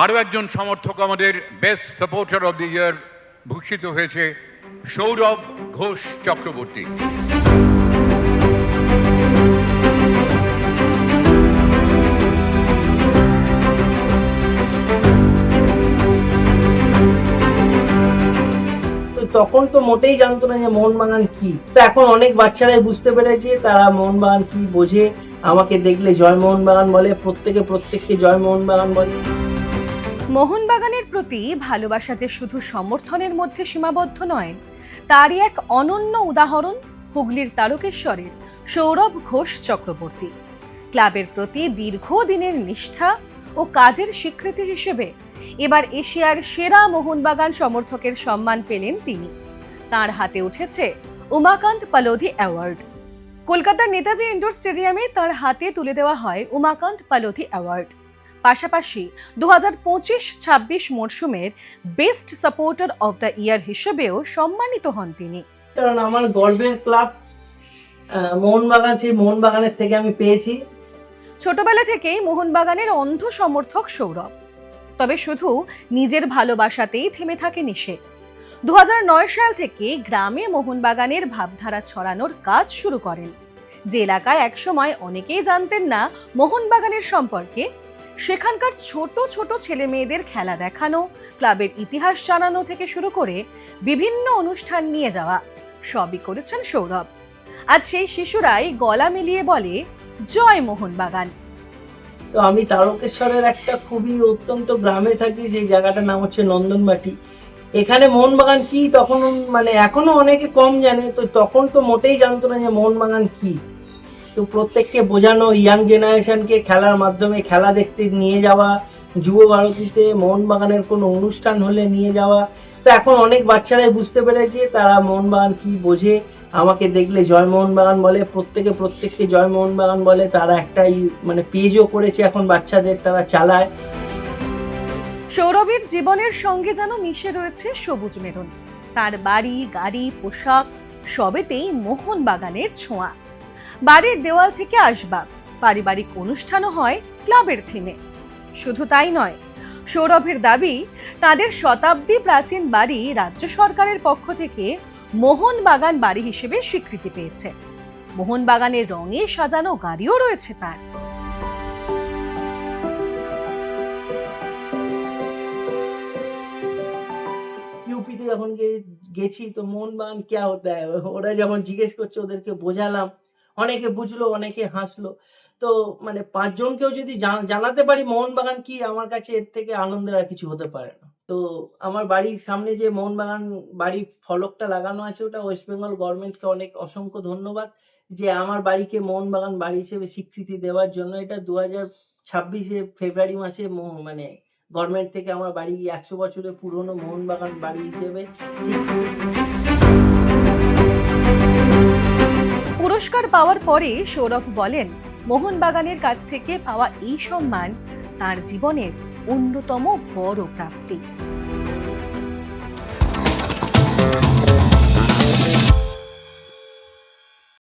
আরও একজন সমর্থক আমাদের best supporter of the year ভূষিত হয়েছে সৌরভ ঘোষ চক্রবর্তী। তখন তো মোটেই জানতো না যে মোহনবাগান কি। তো এখন অনেক বাচ্চারাই বুঝতে পেরেছে, তারা মোহনবাগান কি বোঝে। আমাকে দেখলে জয় মোহনবাগান বলে, প্রত্যেককে জয় মোহনবাগান বলে। মোহনবাগানের প্রতি ভালোবাসা যে শুধু সমর্থনের মধ্যে সীমাবদ্ধ নয়, তারই এক অনন্য উদাহরণ হুগলির তারকেশ্বরের সৌরভ ঘোষ চক্রবর্তী। ক্লাবের প্রতি দীর্ঘদিনের নিষ্ঠা ও কাজের স্বীকৃতি হিসেবে এবার এশিয়ার সেরা মোহনবাগান সমর্থকের সম্মান পেলেন তিনি। তার হাতে উঠেছে উমাকান্ত পালোধি অ্যাওয়ার্ড। কলকাতার নেতাজি ইনডোর স্টেডিয়ামে তার হাতে তুলে দেওয়া হয় উমাকান্ত পালোধি অ্যাওয়ার্ড। পাশাপাশি 2025-26 মরশুমের best supporter of the year হিসেবেও সম্মানিত হন তিনি। কারণ আমার গর্বের ক্লাব মোহনবাগান, সেই মোহনবাগানের থেকে আমি পেয়েছি। ছোটবেলা থেকেই মোহনবাগানের অন্ধ সমর্থক সৌরভ, তবে শুধু নিজের ভালোবাসাতেই থেমে থাকেনি সে। 2009 সাল থেকে গ্রামে মোহনবাগানের ভাবধারা ছড়ানোর কাজ শুরু করেন। যে এলাকায় একসময় অনেকেই জানতেন না মোহনবাগানের সম্পর্কে, সেখানকার ছোট ছোট ছেলে মেয়েদের খেলা দেখানো, ক্লাবের ইতিহাস জানানো থেকে শুরু করে বিভিন্ন অনুষ্ঠান নিয়ে যাওয়া, সবই করেছেন সৌরভ। আজ সেই শিশুরাই গলা মিলিয়ে বলে জয় মোহনবাগান। তো আমি তারকেশ্বরের একটা খুবই অত্যন্ত গ্রামে থাকি, সেই জায়গাটার নাম হচ্ছে নন্দনবাটি। এখানে মোহনবাগান কি তখন এখনো অনেকে কম জানে। তো তখন তো মোটেই জানতো না যে মোহনবাগান কি। তো প্রত্যেককে বোঝানো, ইয়াং জেনারেশনকে খেলার মাধ্যমে খেলা দেখতে নিয়ে যাওয়া, যুব ভারতীতে মোহনবাগানের কোনো অনুষ্ঠান হলে নিয়ে যাওয়া। তো এখন অনেক বাচ্চারাই বুঝতে পেরেছে, তারা মোহনবাগান কি বোঝে। আমাকে দেখলে জয় মোহনবাগান বলে, প্রত্যেককে জয় মোহনবাগান বলে। তারা একটাই পেজও করেছে এখন বাচ্চাদের, তারা চালায়। সৌরভের জীবনের সঙ্গে যেন মিশে রয়েছে সবুজ মেরুন। তার বাড়ি, গাড়ি, পোশাক সবেতেই মোহনবাগানের ছোঁয়া। বাড়ির দেওয়াল থেকে আসবাব, পারিবারিক অনুষ্ঠানও হয় ক্লাবের থিমে। শুধু তাই নয়, সৌরভের দাবি তাদের শতাব্দী প্রাচীন বাড়ি রাজ্য সরকারের পক্ষ থেকে মোহনবাগান বাড়ি হিসেবে স্বীকৃতি পেয়েছে। মোহনবাগানের রঙে সাজানো গাড়িও রয়েছে তার। ইউপিতে যখন গেছি, তো মোহনবাগান ক্যা হতা হ্যায়, ওরা যখন জিজ্ঞেস করছে ওদেরকে বোঝালাম। অনেকে বুঝলো, অনেকে হাসলো। তো 5 জনকেও যদি জানাতে পারি মোহনবাগান কি, আমার কাছে এর থেকে আনন্দের আর কিছু হতে পারে না। তো আমার বাড়ির সামনে যে মোহনবাগান বাড়ির ফলকটা লাগানো আছে, ওটা ওয়েস্ট বেঙ্গল গভর্নমেন্টকে অসংখ্য ধন্যবাদ যে আমার বাড়িকে মোহনবাগান বাড়ি হিসেবে স্বীকৃতি দেওয়ার জন্য। এটা 2026 ফেব্রুয়ারি মাসে গভর্নমেন্ট থেকে আমার বাড়ি 100 বছরের পুরনো মোহনবাগান বাড়ি হিসেবে পুরস্কার পাওয়ার পরে সৌরভ বলেন, মোহনবাগানের কাছ থেকে পাওয়া এই সম্মান তার জীবনের অন্যতম বড় প্রাপ্তি।